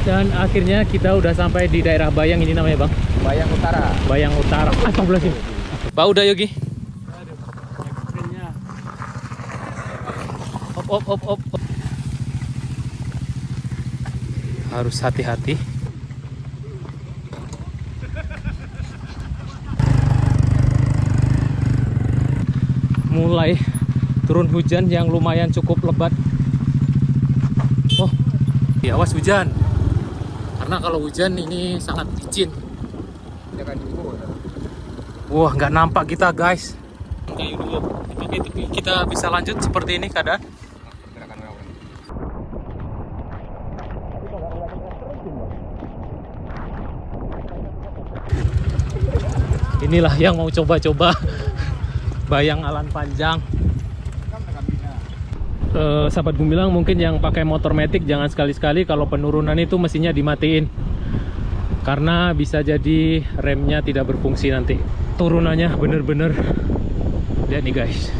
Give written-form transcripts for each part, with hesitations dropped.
Dan akhirnya kita udah sampai di daerah Bayang, ini namanya Bang? Bayang Utara. Bayang Utara. Sebelah sini. Pak udah Yogi. Op. Harus hati-hati. Mulai turun hujan yang lumayan cukup lebat. Oh, awas hujan. Karena kalau hujan ini sangat licin. Wah, nggak nampak kita guys. Kayu dulu. Oke, kita bisa lanjut seperti ini keadaan. Inilah yang mau coba-coba Bayang Alan Panjang. Sahabat Gumilang, mungkin yang pakai motor matic jangan sekali-sekali kalau penurunan itu mesinnya dimatiin, karena bisa jadi remnya tidak berfungsi nanti. Turunannya bener-bener, lihat nih guys,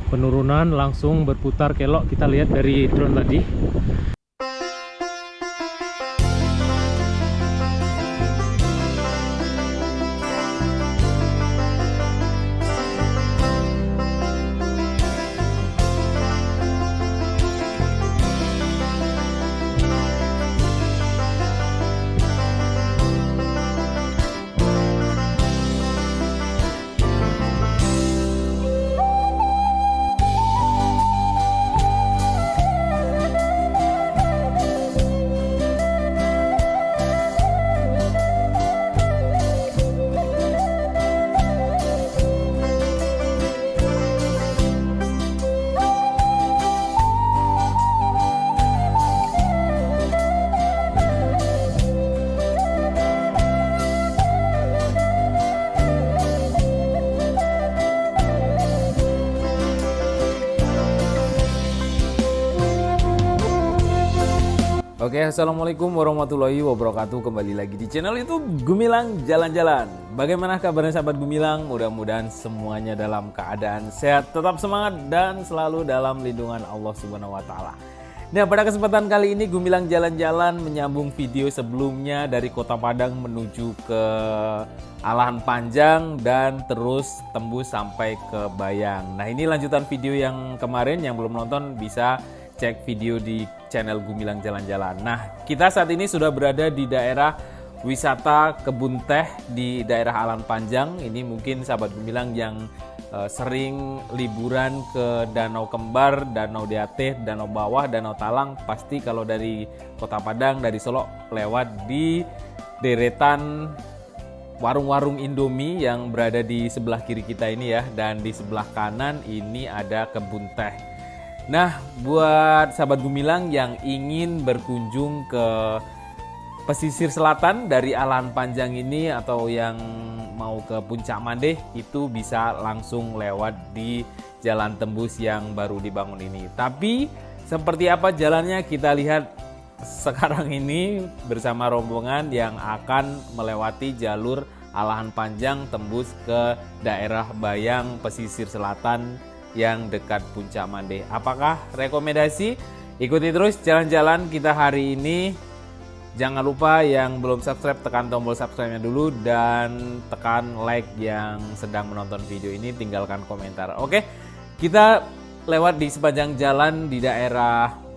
penurunan langsung berputar kelok. Kita lihat dari drone tadi. Oke, assalamualaikum warahmatullahi wabarakatuh. Kembali lagi di channel YouTube Gumilang Jalan-Jalan. Bagaimana kabarnya sahabat Gumilang? Mudah-mudahan semuanya dalam keadaan sehat, tetap semangat dan selalu dalam lindungan Allah Subhanahu wa taala. Nah, pada kesempatan kali ini Gumilang Jalan-Jalan menyambung video sebelumnya dari Kota Padang menuju ke Alan Panjang dan terus tembus sampai ke Bayang. Nah, ini lanjutan video yang kemarin. Yang belum nonton bisa cek video di channel Gumilang Jalan-Jalan. Nah, kita saat ini sudah berada di daerah wisata Kebun Teh di daerah Alan Panjang. Ini mungkin sahabat Gumilang yang sering liburan ke Danau Kembar, Danau Diatih, Danau Bawah, Danau Talang, pasti kalau dari Kota Padang, dari Solo lewat di deretan warung-warung Indomie yang berada di sebelah kiri kita ini ya, dan di sebelah kanan ini ada Kebun Teh. Nah, buat sahabat Gumilang yang ingin berkunjung ke pesisir selatan dari Alan Panjang ini atau yang mau ke Puncak Mandeh, itu bisa langsung lewat di jalan tembus yang baru dibangun ini. Tapi seperti apa jalannya kita lihat sekarang ini bersama rombongan yang akan melewati jalur Alan Panjang tembus ke daerah Bayang pesisir selatan yang dekat Puncak Mandeh. Apakah rekomendasi? Ikuti terus jalan-jalan kita hari ini. Jangan lupa yang belum subscribe tekan tombol subscribe-nya dulu dan tekan like yang sedang menonton video ini, tinggalkan komentar. Oke, kita lewat di sepanjang jalan di daerah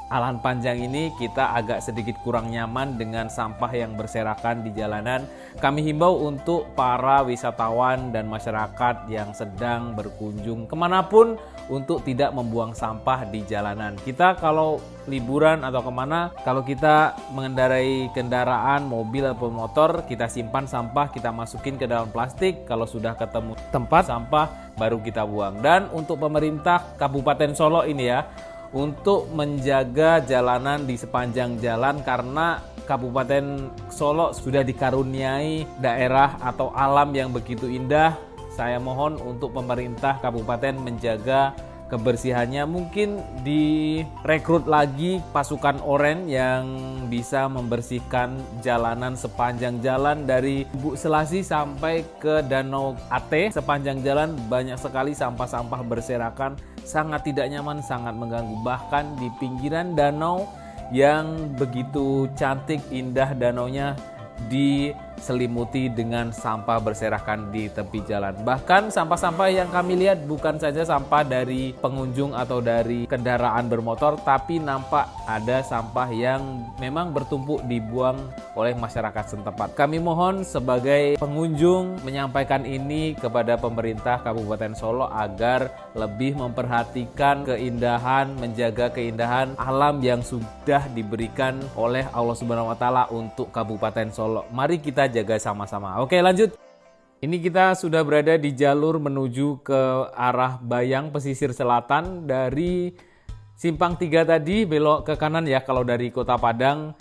Alan Panjang ini. Kita agak sedikit kurang nyaman dengan sampah yang berserakan di jalanan. Kami himbau untuk para wisatawan dan masyarakat yang sedang berkunjung kemanapun untuk tidak membuang sampah di jalanan. Kita kalau liburan atau kemana, kalau kita mengendarai kendaraan, mobil atau motor, kita simpan sampah, kita masukin ke dalam plastik. Kalau sudah ketemu tempat sampah, baru kita buang. Dan untuk pemerintah Kabupaten Solo ini ya, untuk menjaga jalanan di sepanjang jalan, karena Kabupaten Solo sudah dikaruniai daerah atau alam yang begitu indah. Saya mohon untuk pemerintah kabupaten menjaga kebersihannya. Mungkin direkrut lagi pasukan oranye yang bisa membersihkan jalanan sepanjang jalan dari Buk Selasi sampai ke Danau Ate. Sepanjang jalan banyak sekali sampah-sampah berserakan, sangat tidak nyaman, sangat mengganggu. Bahkan di pinggiran danau yang begitu cantik, indah danaunya diselimuti dengan sampah berserakan di tepi jalan. Bahkan sampah-sampah yang kami lihat bukan saja sampah dari pengunjung atau dari kendaraan bermotor, tapi nampak ada sampah yang memang bertumpuk dibuang oleh masyarakat setempat. Kami mohon sebagai pengunjung menyampaikan ini kepada pemerintah Kabupaten Solo agar lebih memperhatikan keindahan, menjaga keindahan alam yang sudah diberikan oleh Allah Subhanahu wa taala untuk Kabupaten Solo. Mari kita jaga sama-sama. Oke, lanjut. Ini kita sudah berada di jalur menuju ke arah Bayang pesisir selatan. Dari Simpang 3 tadi belok ke kanan ya kalau dari Kota Padang.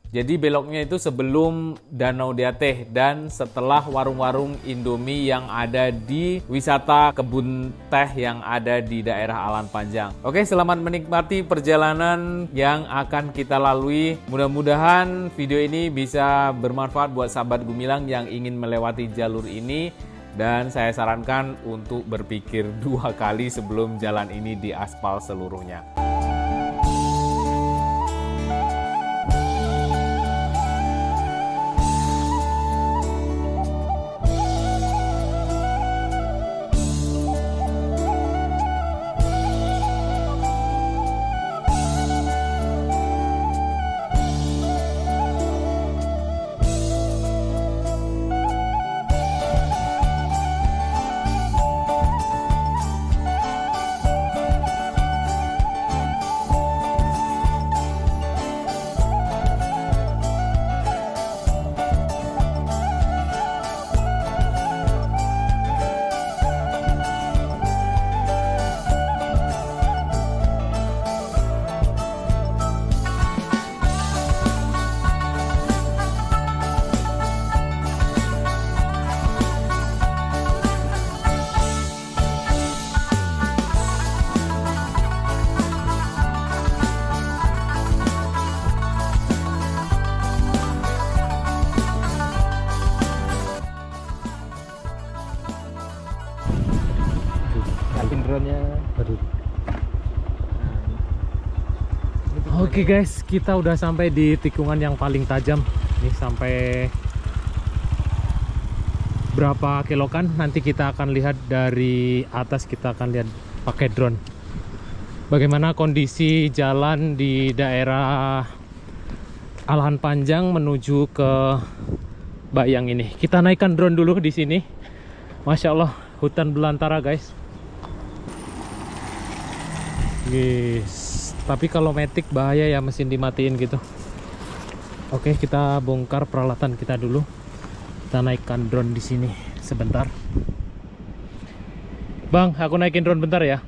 Jadi beloknya itu sebelum Danau Diateh dan setelah warung-warung Indomie yang ada di wisata kebun teh yang ada di daerah Alan Panjang. Oke, selamat menikmati perjalanan yang akan kita lalui. Mudah-mudahan video ini bisa bermanfaat buat sahabat Gumilang yang ingin melewati jalur ini. Dan saya sarankan untuk berpikir 2 kali sebelum jalan ini diaspal seluruhnya. Oke guys, kita udah sampai di tikungan yang paling tajam. Ini sampai berapa kilokan nanti kita akan lihat dari atas, kita akan lihat pakai drone. Bagaimana kondisi jalan di daerah Alan Panjang menuju ke Bayang ini. Kita naikkan drone dulu di sini. Masya Allah, hutan belantara guys. Guys. Tapi kalau matic bahaya ya, mesin dimatiin gitu. Oke, kita bongkar peralatan kita dulu. Kita naikkan drone di sini sebentar. Bang, aku naikin drone bentar ya.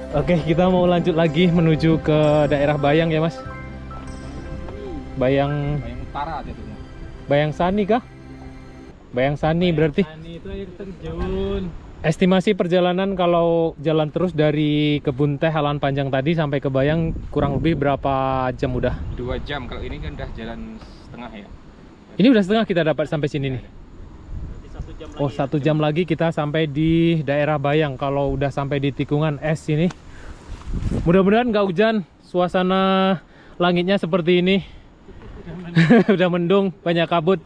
Oke, kita mau lanjut lagi menuju ke daerah Bayang ya Mas. Bayang Utara jatuhnya. Bayang Sani kah? Bayang Sani berarti. Sani itu air terjun. Estimasi perjalanan kalau jalan terus dari Kebun Teh Halaman Panjang tadi sampai ke Bayang kurang lebih berapa jam udah? 2 jam, kalau ini kan udah jalan setengah ya. Ini udah setengah kita dapat sampai sini nih. Oh, 1 jam lagi kita sampai di daerah Bayang. Kalau udah sampai di tikungan es ini, mudah-mudahan nggak hujan. Suasana langitnya seperti ini. Udah mendung, banyak kabut.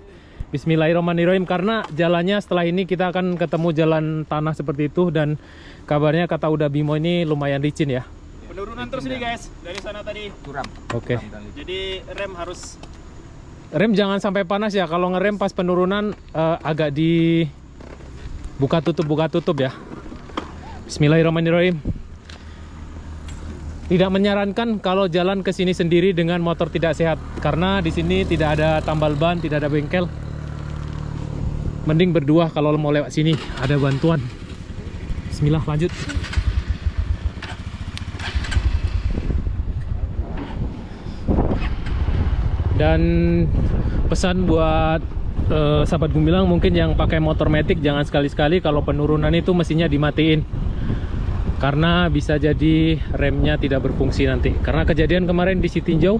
Bismillahirrahmanirrahim. Karena jalannya setelah ini kita akan ketemu jalan tanah seperti itu, dan kabarnya kata Uda Bimo ini lumayan licin ya. Penurunan terus nih guys, dari sana tadi. Curam. Oke. Jadi Rem jangan sampai panas ya. Kalau ngerem pas penurunan agak di buka tutup ya. Bismillahirrahmanirrahim. Tidak menyarankan kalau jalan ke sini sendiri dengan motor tidak sehat, karena di sini tidak ada tambal ban, tidak ada bengkel. Mending berdua kalau mau lewat sini, ada bantuan. Bismillah, lanjut. Dan pesan buat sahabat Gumilang mungkin yang pakai motor matic, jangan sekali-sekali kalau penurunan itu mesinnya dimatiin, karena bisa jadi remnya tidak berfungsi nanti. Karena kejadian kemarin di Sitinjau,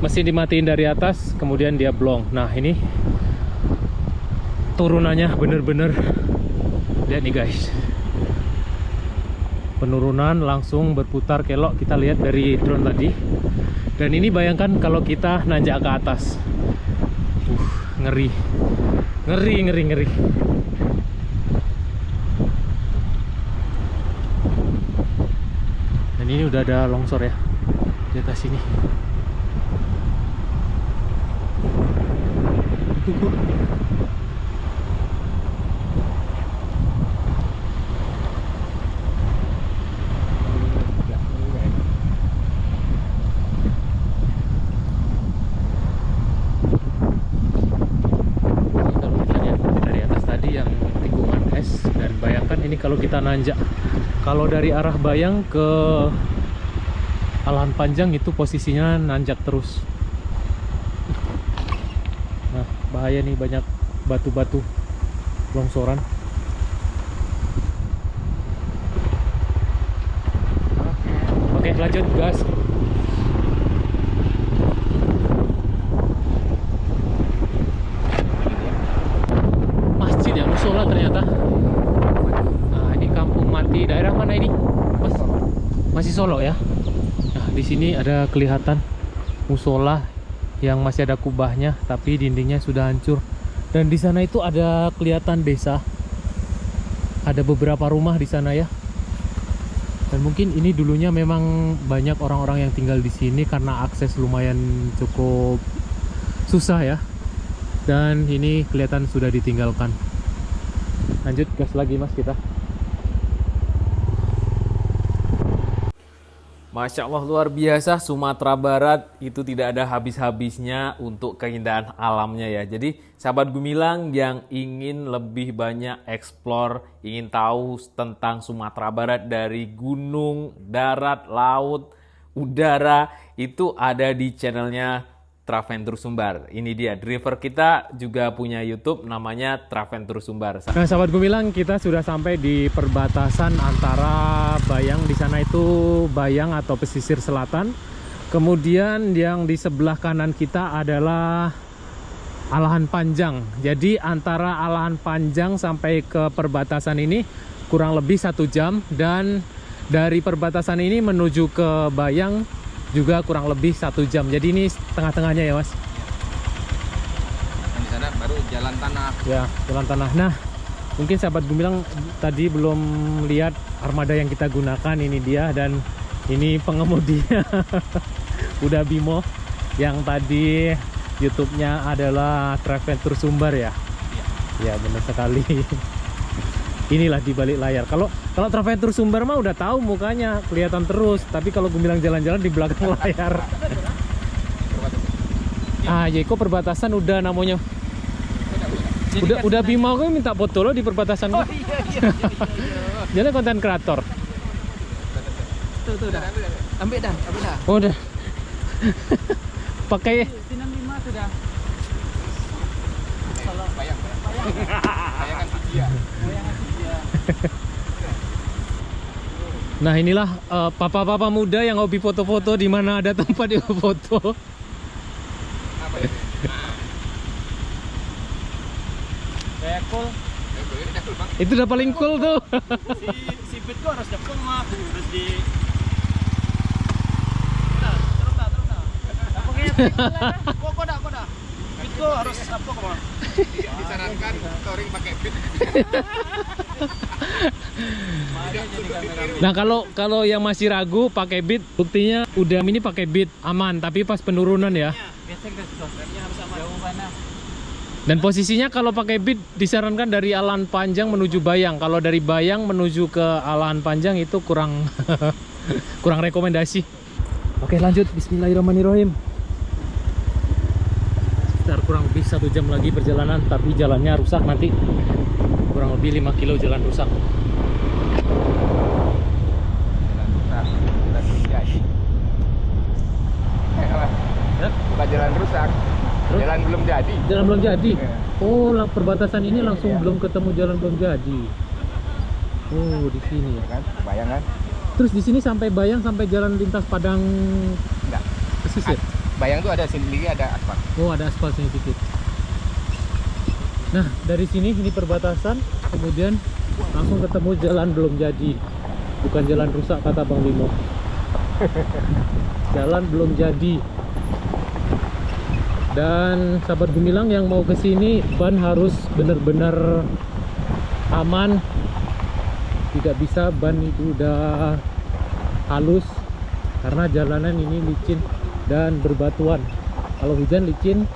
mesin dimatiin dari atas kemudian dia blong. Nah ini turunannya bener-bener, lihat nih guys, penurunan langsung berputar kelok, kita lihat dari drone tadi. Dan ini bayangkan kalau kita nanjak ke atas, ngeri. Dan ini udah ada longsor ya di atas sini. Kalau kita nanjak, kalau dari arah Bayang ke Halaman Panjang itu posisinya nanjak terus. Nah bahaya nih, banyak batu-batu longsoran. Oke, lanjut gas. Masjid ya, musola ternyata. Di daerah mana ini? Mas? Masih Solo ya? Nah, di sini ada kelihatan musola yang masih ada kubahnya, tapi dindingnya sudah hancur. Dan di sana itu ada kelihatan desa. Ada beberapa rumah di sana ya. Dan mungkin ini dulunya memang banyak orang-orang yang tinggal di sini karena akses lumayan cukup susah ya. Dan ini kelihatan sudah ditinggalkan. Lanjut gas lagi Mas kita. Masya Allah, luar biasa. Sumatera Barat itu tidak ada habis-habisnya untuk keindahan alamnya ya. Jadi sahabat Gumilang yang ingin lebih banyak explore, ingin tahu tentang Sumatera Barat dari gunung, darat, laut, udara, itu ada di channelnya Traventur Sumbar. Ini dia, driver kita juga punya YouTube namanya Traventur Sumbar. Nah, sahabat Gumilang, kita sudah sampai di perbatasan antara Bayang, di sana itu Bayang atau pesisir selatan. Kemudian yang di sebelah kanan kita adalah Halaman Panjang. Jadi antara Halaman Panjang sampai ke perbatasan ini kurang lebih 1 jam, dan dari perbatasan ini menuju ke Bayang juga kurang lebih 1 jam. Jadi ini tengah-tengahnya ya Mas. Dan di sana baru jalan tanah. Ya, jalan tanah. Nah, mungkin sahabat Gumilang tadi belum lihat armada yang kita gunakan. Ini dia, dan ini pengemudinya Uda Bimo, yang tadi YouTube-nya adalah Traventur Sumbar ya. Ya, benar sekali. Inilah di balik layar. Kalau Traventur Sumbar mah udah tahu mukanya, kelihatan terus. Tapi kalau Gumilang jalan-jalan di belakang layar. Ah, ya kok perbatasan udah namanya. Udah Bima gue minta foto lo di perbatasan. Oh iya. Jadi konten kreator. Tuh dah. Ambil dah. Oh, udah. Pakai Sinan 5 sudah. Bayangan dia. Nah, inilah papa-papa muda yang hobi foto-foto, di mana ada tempat dia foto. Apa ya? Kayak cool. Ini dah cool, Bang. Itu udah paling cool tuh. Si Pit ko harus dapet mah. Terus di Terus dah. Apa kayaknya kok dah. Pit ko harus apa mah? Disarankan touring pakai pit. Nah, kalau yang masih ragu pakai beat, buktinya udah ini pakai beat aman, tapi pas penurunan ya. Gesek dah sudah. Remnya harus aman. Jauh mana? Dan posisinya kalau pakai beat disarankan dari Alan Panjang menuju Bayang. Kalau dari Bayang menuju ke Alan Panjang itu kurang kurang rekomendasi. Oke, lanjut. Bismillahirrahmanirrahim. Sekitar kurang lebih 1 jam lagi perjalanan, tapi jalannya rusak nanti. Kurang lebih 5 kilo jalan rusak. Bukan jalan rusak. Terus? Jalan belum jadi. Jalan belum jadi. Iya. Oh, perbatasan ini langsung belum ketemu jalan belum jadi. Oh, di sini ya. Kan? Bayang kan? Terus di sini sampai Bayang, sampai jalan lintas Padang Enggak. pesisir. Bayang tuh ada sendiri, ada aspal. Oh, ada aspal sini sedikit. Nah, dari sini ini perbatasan, kemudian langsung ketemu jalan belum jadi. Bukan jalan rusak kata Bang Bimo. Jalan belum jadi. Dan sahabat Gumilang yang mau ke sini, ban harus benar-benar aman. Tidak bisa ban itu udah halus karena jalanan ini licin dan berbatuan. Kalau hujan licin,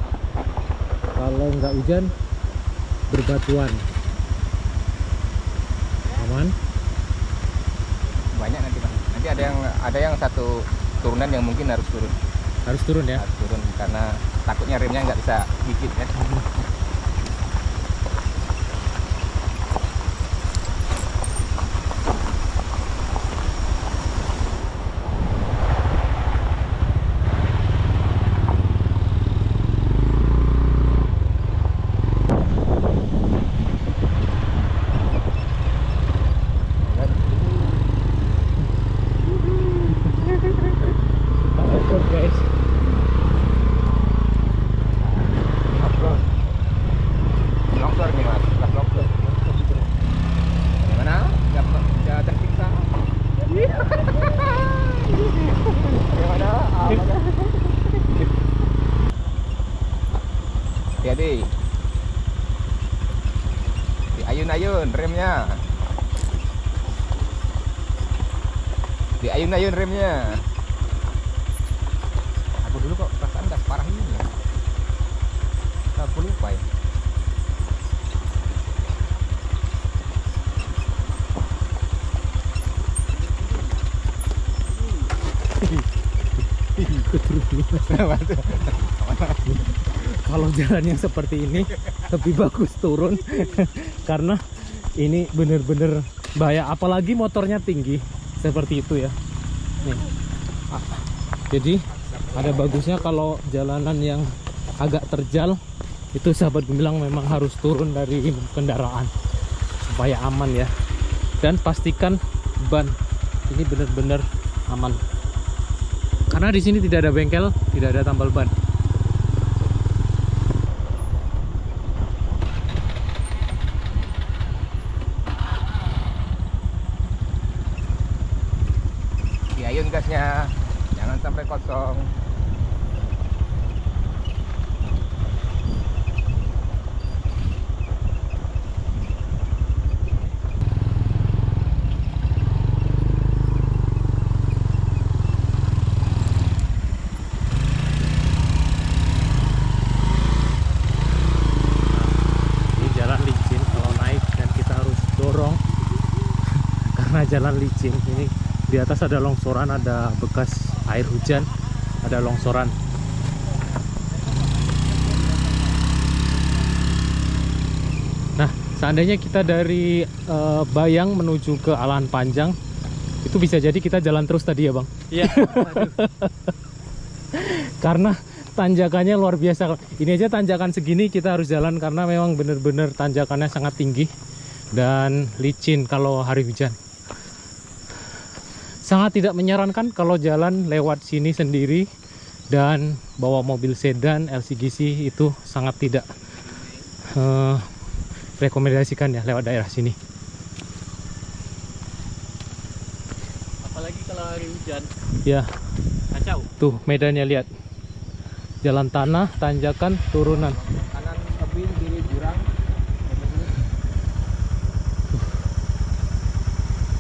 kalau nggak hujan berbatuan. Aman. Banyak nanti, Bang. Nanti ada yang satu turunan yang mungkin harus turun. Harus turun ya. Harus turun karena takutnya remnya nggak bisa gigit kan. Takut guys. Longsor nih, Mas. Pas longsor. Gimana? Nggak tersiksa. Gimana? Hati-hati. Diayun-ayun remnya. Diayun-ayun remnya. Aku dulu kok perasaan nggak separah ini ya. Aku lupa ya. Kalau jalan yang seperti ini lebih bagus turun karena ini bener-bener bahaya, apalagi motornya tinggi seperti itu ya. Nih. Jadi ada bagusnya kalau jalanan yang agak terjal itu sahabat Gumilang memang harus turun dari kendaraan supaya aman ya. Dan pastikan ban ini benar-benar aman. Karena di sini tidak ada bengkel, tidak ada tambal ban. Diayun gasnya, jangan sampai kosong. Ini jalan licin, kalau naik dan kita harus dorong karena jalan licin. Ini di atas ada longsoran, ada bekas air hujan, ada longsoran. Nah, seandainya kita dari Bayang menuju ke Alan Panjang, Itu bisa jadi kita jalan terus tadi ya Bang. Iya. Karena tanjakannya luar biasa. Ini aja tanjakan segini kita harus jalan karena memang bener-bener tanjakannya sangat tinggi dan licin kalau hari hujan. Sangat tidak menyarankan kalau jalan lewat sini sendiri dan bawa mobil sedan LCGC, itu sangat tidak rekomendasikan ya lewat daerah sini. Apalagi kalau hari hujan. Ya, Kacau. tuh medannya lihat. Jalan tanah, tanjakan, turunan. Kanan tebing, kiri jurang.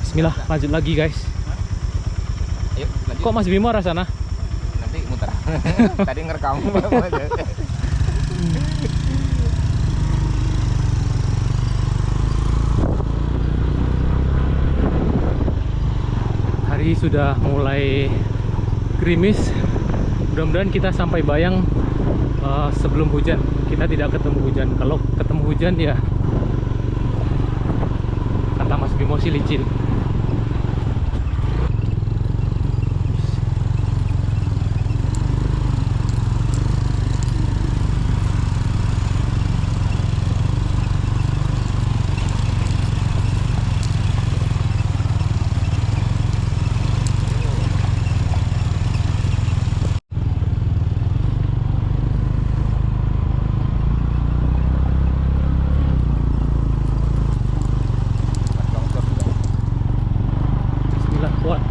Bismillah, lanjut lagi guys. Ayo, lanjut. Kok Mas Bimo arah sana? Nanti muter. Tadi ngerekam. Hari sudah mulai gerimis. Mudah-mudahan kita sampai Bayang sebelum hujan. Kita tidak ketemu hujan. Kalau ketemu hujan ya kata Mas Bimo sih licin. Bismillah, kuat.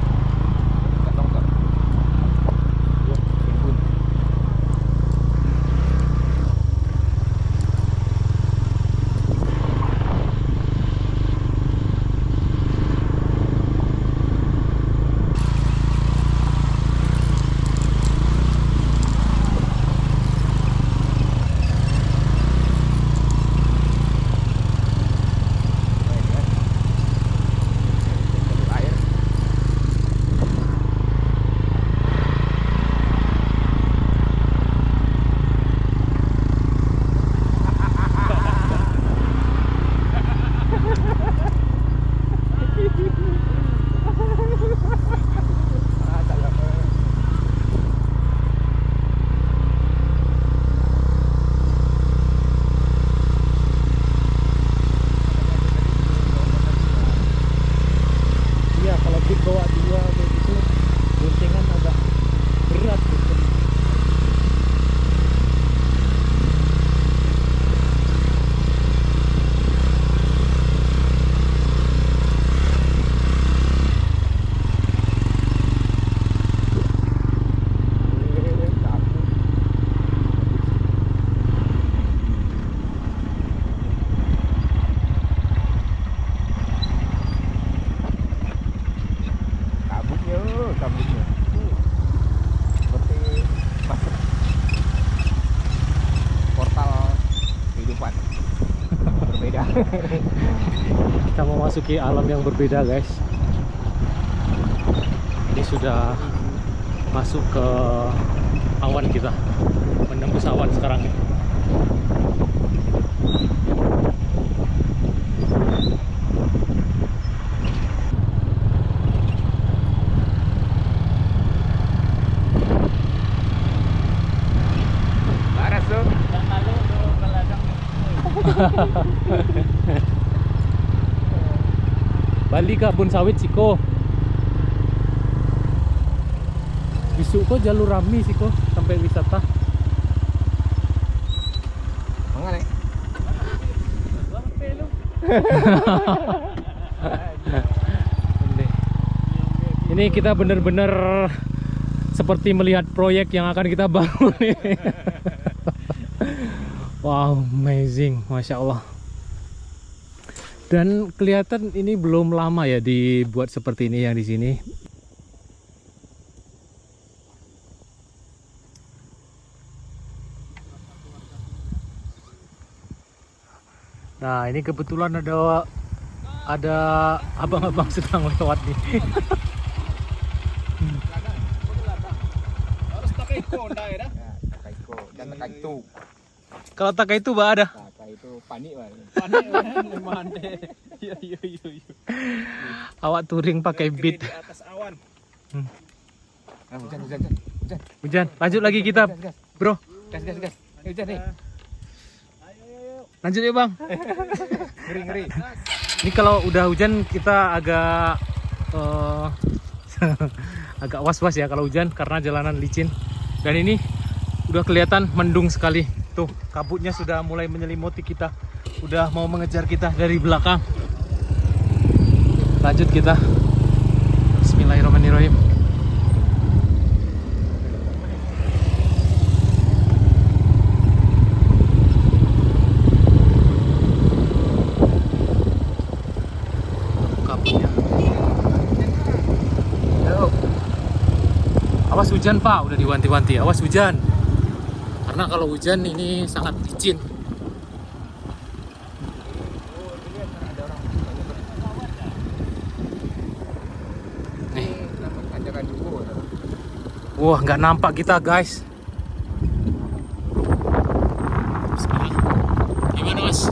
Iya, kalau big bawa dua kayak gitu, guntingan agak berat gitu. Kabutnya. Seperti masuk portal kehidupan. Berbeda. Kita memasuki alam yang berbeda guys. Ini sudah masuk ke awan kita, menembus awan sekarang ya. Laras tuh. Dan lalu ke ladang. Bali Kebun Sawit Siko. Besok kok jalur rami sih kok sampai wisata. Mengenai. Ini kita benar-benar seperti melihat proyek yang akan kita bangun. Wow, amazing, masya Allah. Dan kelihatan ini belum lama ya dibuat seperti ini yang di sini. Nah, ini kebetulan ada abang-abang sedang lewat nih. Harus pakai konda ya dah. Takaiko dan takaitu. Kalau tak itu bah ada. Takaitu panik banget. Panik kan mande. Iya. Awak touring pakai beat. Di atas awan. Nah, hujan. Hujan. Lanjut lagi kita, bro. Gas. Hujan nih. Lanjut ya bang. Ngeri. Ini kalau udah hujan kita agak agak was-was ya kalau hujan karena jalanan licin. Dan ini udah kelihatan mendung sekali. Tuh kabutnya sudah mulai menyelimuti kita. Udah mau mengejar kita dari belakang. Lanjut kita. Bismillahirrahmanirrahim. Kabutnya. Awas hujan pak, udah diwanti-wanti. Awas hujan. Karena kalau hujan ini sangat licin. Nih. Wah, nggak nampak kita guys. Bismillah. Gimana mas?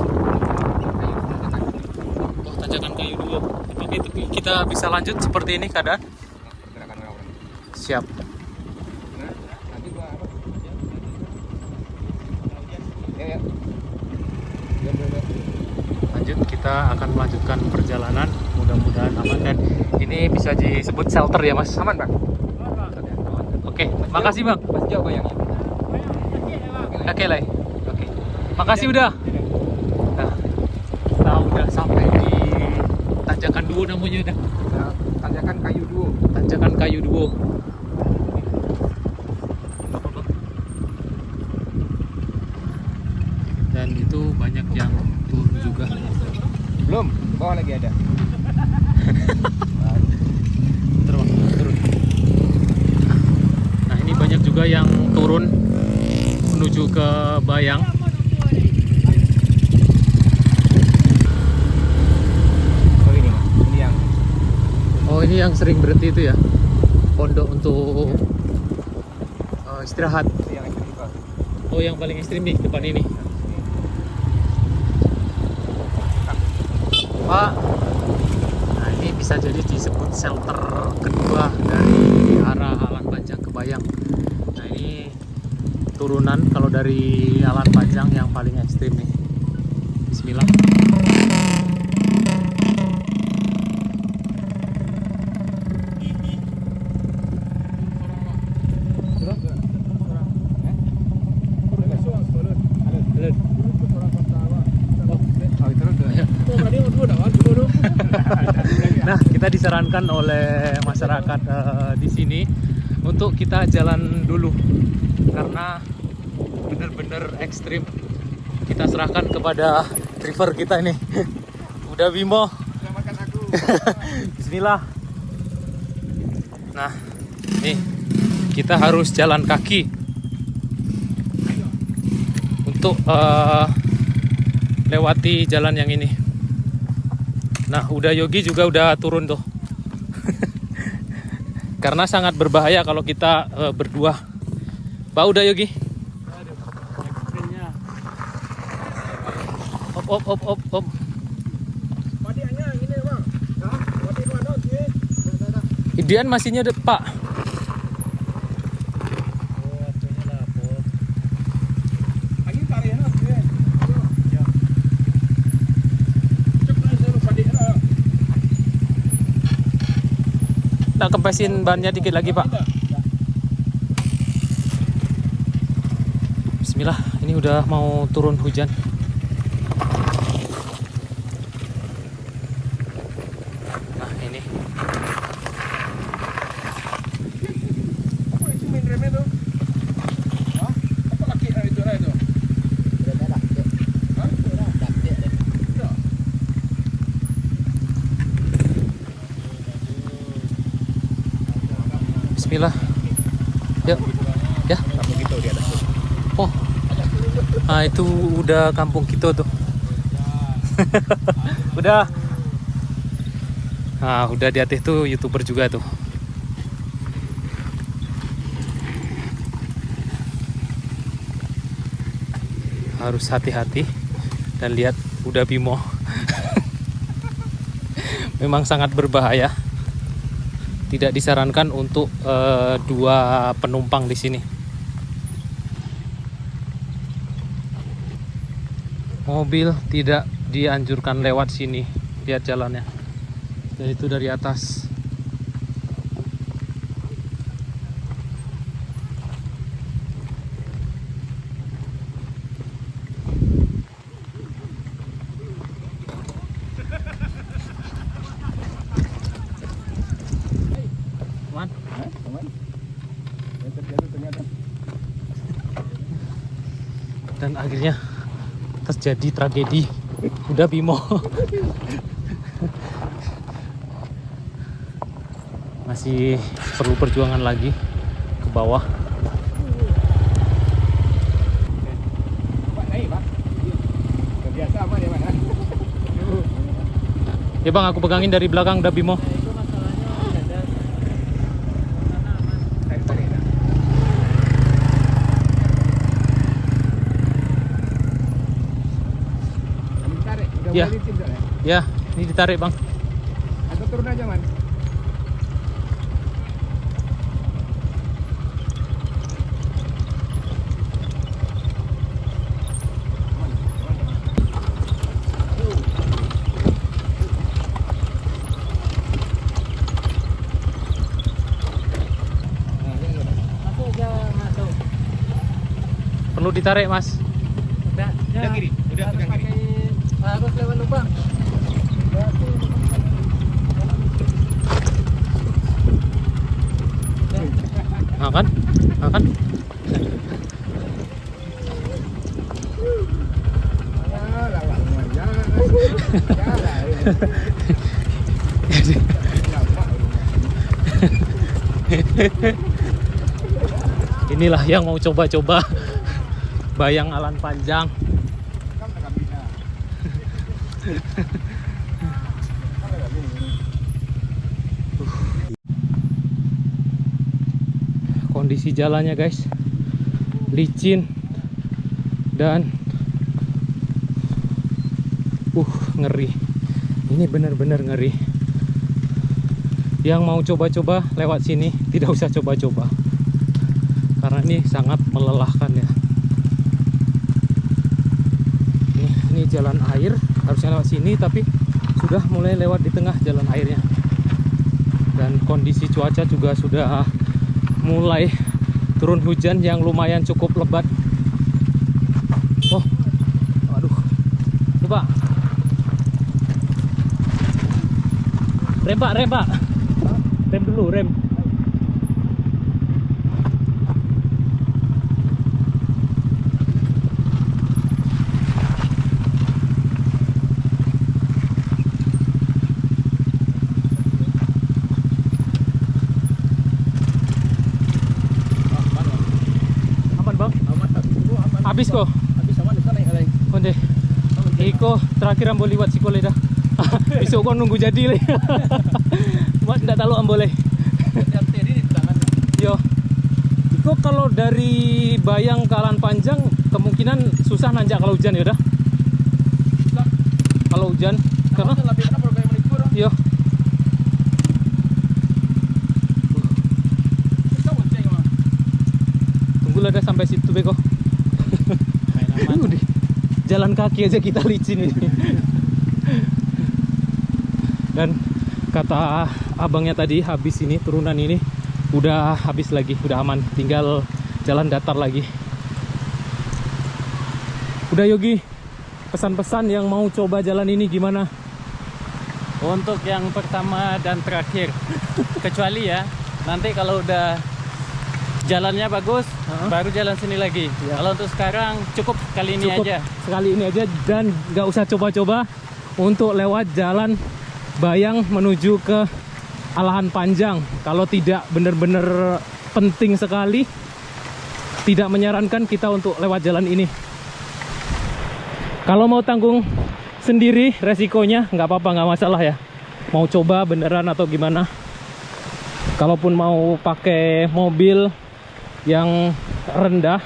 Wah, tanjakan kayu dulu. Apakah itu kita bisa lanjut seperti ini keadaan? Siap. Lanjut, kita akan melanjutkan perjalanan. Mudah-mudahan aman dan ini bisa disebut shelter ya mas. Aman bang. Oke, makasih bang. Masih jauh bayangnya. Oke lah. Oke. Makasih udah. Nah, kita udah sampai di tanjakan Duo namanya udah. Tanjakan kayu duo. Tanjakan kayu Duo. Dan itu banyak yang turun juga. Belum, bawah lagi ada. Turun. Nah, ini banyak juga yang turun menuju ke Bayang. Oh, ini yang sering berhenti itu ya. Pondok untuk istirahat. Oh, yang paling ekstrim nih depan ini. Pak, nah ini bisa jadi disebut shelter kedua dari arah Alan Panjang ke Bayang. Nah ini turunan kalau dari Alan Panjang yang paling ekstrim nih. Bismillah. Nah, kita disarankan oleh masyarakat di sini untuk kita jalan dulu karena bener-bener ekstrim. Kita serahkan kepada driver kita ini. Udah Bimo. Bismillah. Nah, nih kita harus jalan kaki untuk lewati jalan yang ini. Nah, udah Yogi juga udah turun tuh. Karena sangat berbahaya kalau kita berdua. Pak, udah Yogi? Op. Idian masihnya deh, Pak. Nak kempesin bannya dikit lagi Pak. Bismillah, ini udah mau turun hujan. Nah ini. Bismillah. Yuk. Ya. Kampung gitu di atas. Oh. Nah, itu udah kampung kita tuh. Udah. Nah, udah di atas tuh YouTuber juga tuh. Harus hati-hati dan lihat udah Bimo. memang sangat berbahaya. Tidak disarankan untuk 2 penumpang di sini. Mobil tidak dianjurkan lewat sini. Lihat jalannya. Dan itu dari atas. Dan akhirnya terjadi tragedi kuda Bimo. Masih perlu perjuangan lagi ke bawah. Ya bang, aku pegangin dari belakang kuda Bimo. Ya, ya, ini ditarik bang. Atau turun aja man. Perlu ditarik mas. Udah kiri, udah pegang kiri. Harus lewat lubang. Makan, makan. Inilah yang mau coba-coba bayang alan panjang. Kondisi jalannya guys, licin dan ngeri. Ini benar-benar ngeri. Yang mau coba-coba lewat sini tidak usah coba-coba, karena ini sangat melelahkan ya. Ini jalan air, harusnya lewat sini tapi sudah mulai lewat di tengah jalan airnya. Dan kondisi cuaca juga sudah mulai turun hujan yang lumayan cukup lebat. Oh, aduh, coba rem pak, rem dulu, rem. Habis kok. Habis sama di sana yang Konde. Iko terakhir ambo liwat sikole dah. Besok kau nunggu jadi le. Buat ndak tahu amboleh. ini di tangan. Yo. Iko kalau dari Bayang ke Alan Panjang kemungkinan susah nanjak kalau hujan ya udah. Kalau hujan karena yo. Tunggulah dah sampai situ beko. Jalan kaki aja kita licin ini. Dan kata abangnya tadi habis ini turunan ini udah habis lagi, udah aman, tinggal jalan datar lagi. Udah Yogi, pesan-pesan yang mau coba jalan ini gimana? Untuk yang pertama dan terakhir, kecuali ya nanti kalau udah jalannya bagus, baru jalan sini lagi. Ya. Kalau untuk sekarang cukup kali ini aja. Sekali ini aja dan nggak usah coba-coba untuk lewat jalan Bayang menuju ke Alahan Panjang. Kalau tidak benar-benar penting sekali, tidak menyarankan kita untuk lewat jalan ini. Kalau mau tanggung sendiri resikonya nggak apa-apa, nggak masalah ya. Mau coba beneran atau gimana? Kalaupun mau pakai mobil yang rendah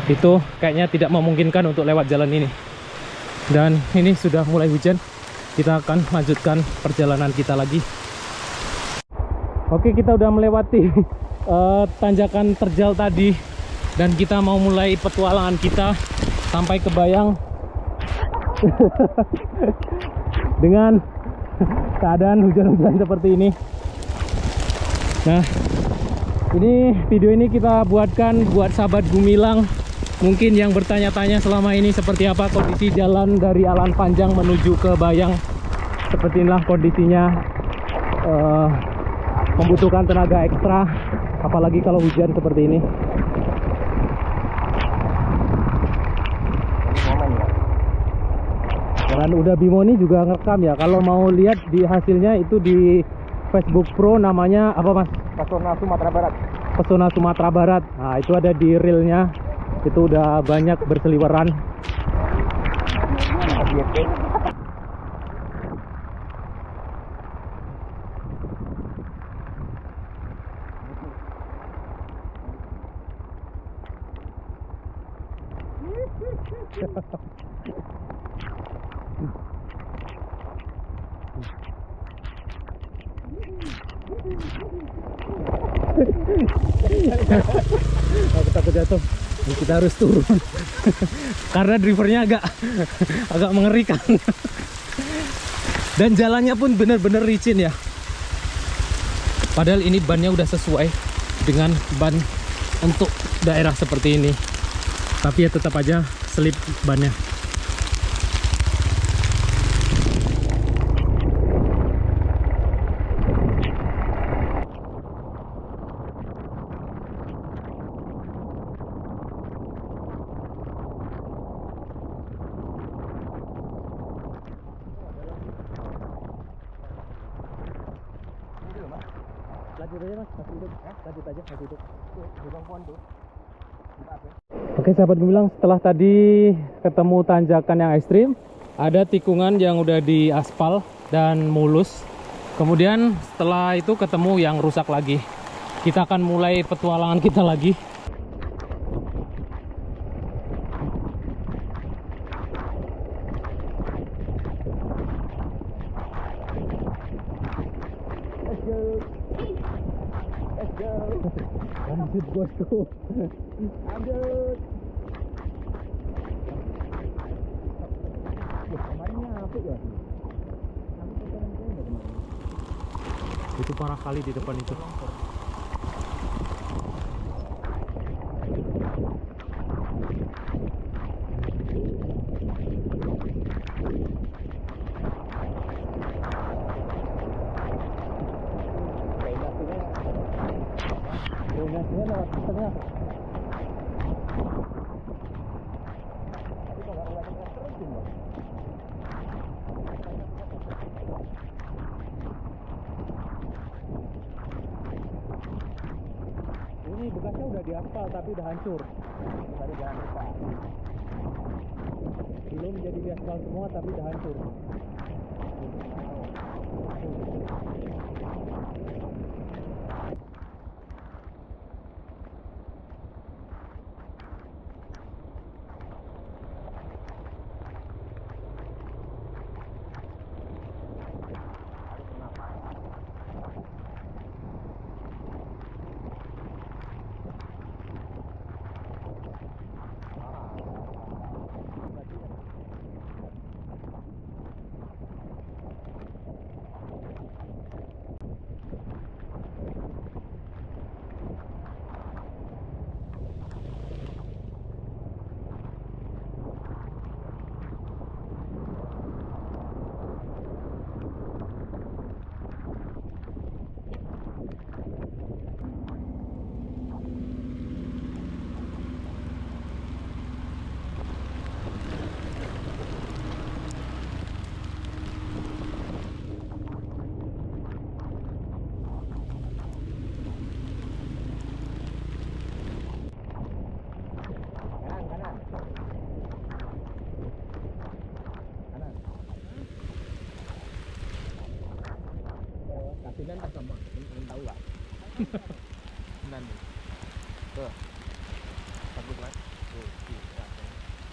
itu kayaknya tidak memungkinkan untuk lewat jalan ini. Dan ini sudah mulai hujan, kita akan lanjutkan perjalanan kita lagi. Oke, kita udah melewati tanjakan terjal tadi dan kita mau mulai petualangan kita sampai ke Bayang dengan keadaan hujan-hujan seperti ini. Nah, ini video ini kita buatkan buat sahabat Gumilang mungkin yang bertanya-tanya selama ini seperti apa kondisi jalan dari Alan Panjang menuju ke Bayang. Seperti inilah kondisinya, membutuhkan tenaga ekstra apalagi kalau hujan seperti ini. Dan udah Bimoni juga ngerekam ya. Kalau mau lihat di hasilnya itu di Facebook Pro, namanya apa Mas? Pesona Sumatera Barat. Pesona Sumatera Barat. Nah, itu ada di reelnya. Itu udah banyak berseliweran. Aku takut jatuh. Kita harus turun karena drivernya agak mengerikan. Dan jalannya pun bener-bener licin ya. Padahal ini bannya udah sesuai dengan ban untuk daerah seperti ini, tapi ya tetap aja selip bannya. Lanjut aja Mas, masih hidup. Lanjut aja, masih hidup. Oke sahabat Gumilang, setelah tadi ketemu tanjakan yang ekstrim, ada tikungan yang udah diaspal dan mulus. Kemudian setelah itu ketemu yang rusak lagi. Kita akan mulai petualangan kita lagi. Lanjut bosku. Lanjut. Kamarnya apa ya? Itu parah kali di depan itu. Drainasinya lewat tengah. Ini bekasnya udah diaspal tapi udah hancur. Tadi jangan lupa. Belum jadi diaspal semua tapi udah hancur. Kasinan tak sama, kalian tahu nggak? Nanti, tuh, bagus kan? Tuh,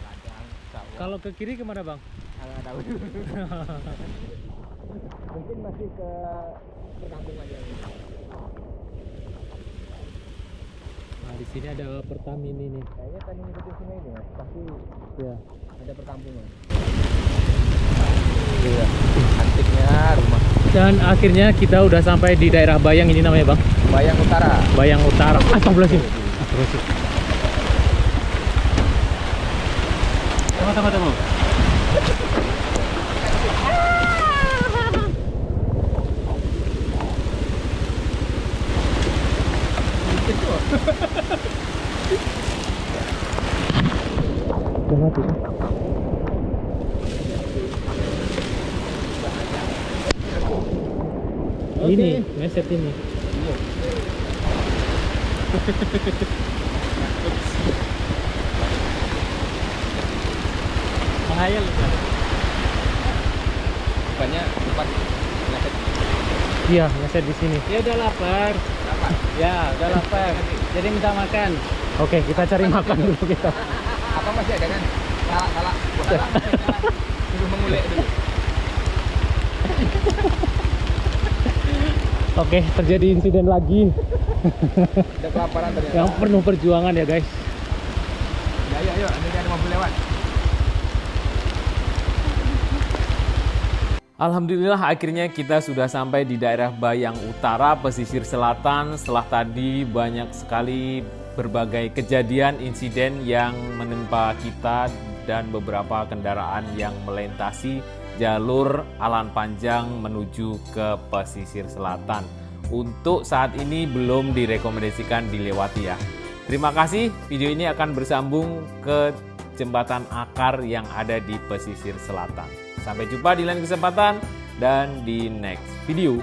ladang, sawah. Kalau ke kiri kemana bang? Nggak tahu. masih ke perkampungan aja. Nah, di sini ada Pertamini nih. Kayaknya tadi ngikutin sungai ini ya, pasti Ya. ada perkampungan. Iya. Antiknya rumah Dan akhirnya kita udah sampai di daerah Bayang, ini namanya Bang. Bayang Utara. Bayang Utara. Astagfirullahaladzim. Astagfirullahaladzim. Tunggu. Udah mati. Ini, meset ini. Menghayal kan? Bukannya tempat ngasih Iya, meset di sini. Ya udah lapar. apa? Ya udah lapar. Jadi minta makan. Oke, kita cari makan dulu kita. Apa masih ada kan? Salah. Suruh mengulek dulu. Oke, terjadi insiden lagi Udah kelaparan ternyata. yang penuh perjuangan ya guys. Ya, ayo, ini ada mobil lewat. Alhamdulillah akhirnya kita sudah sampai di daerah Bayang Utara, pesisir selatan. Setelah tadi banyak sekali berbagai kejadian insiden yang menimpa kita dan beberapa kendaraan yang melintasi jalur Alan Panjang menuju ke pesisir selatan. Untuk saat ini belum direkomendasikan dilewati ya. Terima kasih, video ini akan bersambung ke jembatan Akar yang ada di pesisir selatan. Sampai jumpa di lain kesempatan dan di next video.